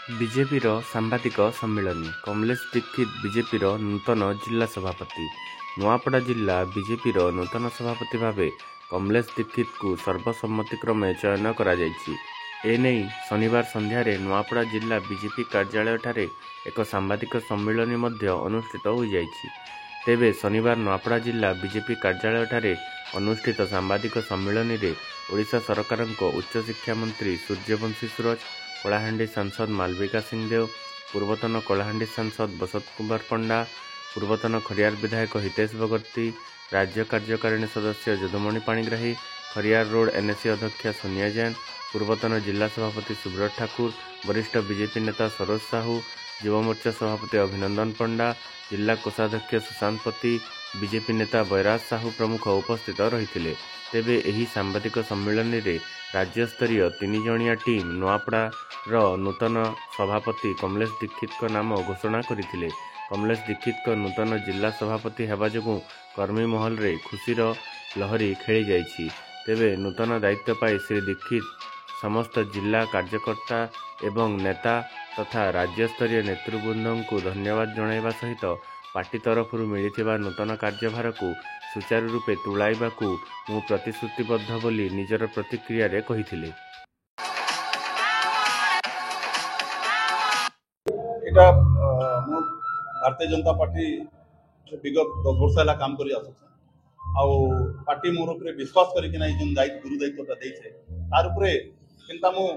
BJP सांबादिक सम्मिलन Kamlesh Dixit BJP नूतन जिला सभापति नुआपड़ा जिला बीजेपी नूतन सभापति भाव कमलेश दीक्षित को सर्वसम्मतिक्रमे चयन कर शनिवार संध्यारे नुआपड़ा जिला बीजेपी कार्यालय ठारे एक सांबादिक सम्मिलन अनुष्ठित हो जाइछि। तेबे शनिवार नुआपड़ा जिला बीजेपी कार्यालय ठारे अनुष्ठित सांबादिक सम्मिलन में ओडिशा सरकार उच्च शिक्षा मंत्री सूर्यवंशी सूरज, कलाहांडी सांसद मालविका सिंहदेव, पूर्वतन कलाहांडी सांसद बसंत कुमार पंडा, पूर्वतन खरियार विधायक हितेश भगती, राज्य कार्यकारिणी सदस्य यदुमणि पाणिग्राही, खरियार रोड एनएसी अध्यक्षा सोनिया जैन, पूर्वतन जिला सभापति सुब्रत ठाकुर, वरिष्ठ बीजेपी नेता सरोज साहू, युवा मोर्चा सभापति अभिनंदन पंडा, जिला कोषाध्यक्ष सुशांत पति, बीजेपी नेता बैराज साहू प्रमुख उपस्थित रही। तेबे एही सांबादिक सम्मेलन में राज्यस्तरीय 3 जणिया टीम नुआपड़ार नूतन सभापति कमलेश दीक्षित नाम घोषणा करथिले। कमलेश दीक्षित नूतन जिला सभापति हेबा जोगु कर्मी महल रे खुशीर लहरी खेली जाइछि। तेबे नूतन दायित्व पाई श्री दीक्षित समस्त जिला कार्यकर्ता एवं नेता तथा राज्यस्तरीय नेतृवृंद को धन्यवाद जणाइबा सहित पार्टी तरफ मिलिथिबा नूतन कार्यभार को सुचारू रूपे तुलाइबाकू मु प्रतिश्रुतिबद्ध बोली निजर प्रतिक्रिया रे कहिथिले। एटा मु भारतीय जनता पार्टी विगत 10 वर्ष है काम करी आसुछ आउ पार्टी मोर उपरे विश्वास करी कि जो दायित्व गुरु दायित्वटा देइछे तार उपरे केनता मु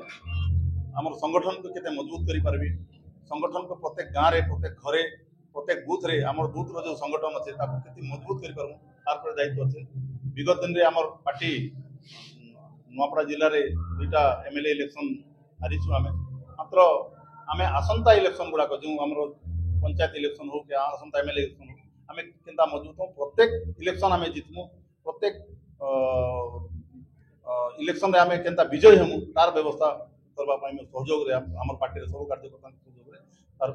हमर संगठन को केते मजबूत करी पारबी। संगठन को प्रत्येक गाँव रे प्रत्येक घरे प्रत्येक बूथ रे हमर बूथ रो जो संगठन अच्छे ताको केते मजबूत करी पारबो तार पर दायित्व अच्छे। विगत दिन रे हमर पार्टी नुआपड़ा जिल्ला रे 2टा एमएलए इलेक्शन हारिछु आमे मात्र आमे आसंता इलेक्शन गुडा को जो हमर पंचायत इलेक्शन हो के आसंता एमएलए इलेक्शन हो आमे केनता मजबूत हो प्रत्येक इलेक्शन आमे जितमु प्रत्येक इलेक्शन रे आमे केनता विजय हेमु तार व्यवस्था करबा पई में सहयोग रे हमर पार्टी रे सब कार्यकर्ता सहयोग रे तार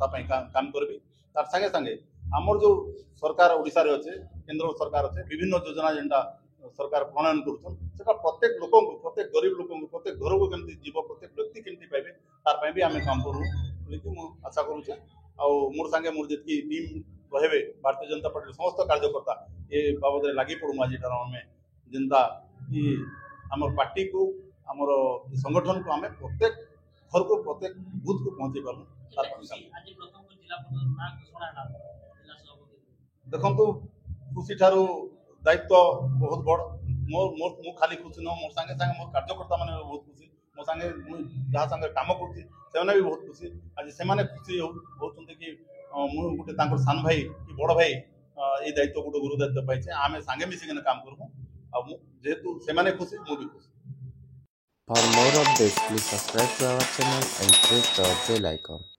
ता पई काम करबी। तार संगे संगे हमर जो सरकार ओडिसा रे अछि केंद्र सरकार अछि विभिन्न योजना जेंटा सरकार प्रणयन करूछन सेटा प्रत्येक लोक को प्रत्येक गरीब लोक को प्रत्येक घर को केमती जीव प्रत्येक व्यक्ति केमती पाइबे तार पई भी आमे काम करू लेकिन मु आशा करूछे आ मोर संगे मोर जेतकी टीम रहबे भारतीय जनता पार्टी समस्त कार्यकर्ता ए बाबद रे लागि पडु माजी ठार में जिंदा कि हमर पार्टी को हमर संगठन को हमें प्रत्येक घर को प्रत्येक बूथ को पहुंचे पारू। देखो तो खुशी ठारू दायित्व बहुत बड़ मो खाली खुशी न मोर संगे संगे मोर कार्यकर्ता माने बहुत खुशी मो संगे जहाँ संगे काम करती से भी बहुत खुशी आज से खुशी होती कि मुझे गोटे सान भाई कि बड़ भाई ये दायित्व गोटे गुरु दायित्व पाई आम सांगे मिसिक काम करूँ जेहेतु से खुशी मुझे खुशी। For more updates, please subscribe to our channel and press the bell icon.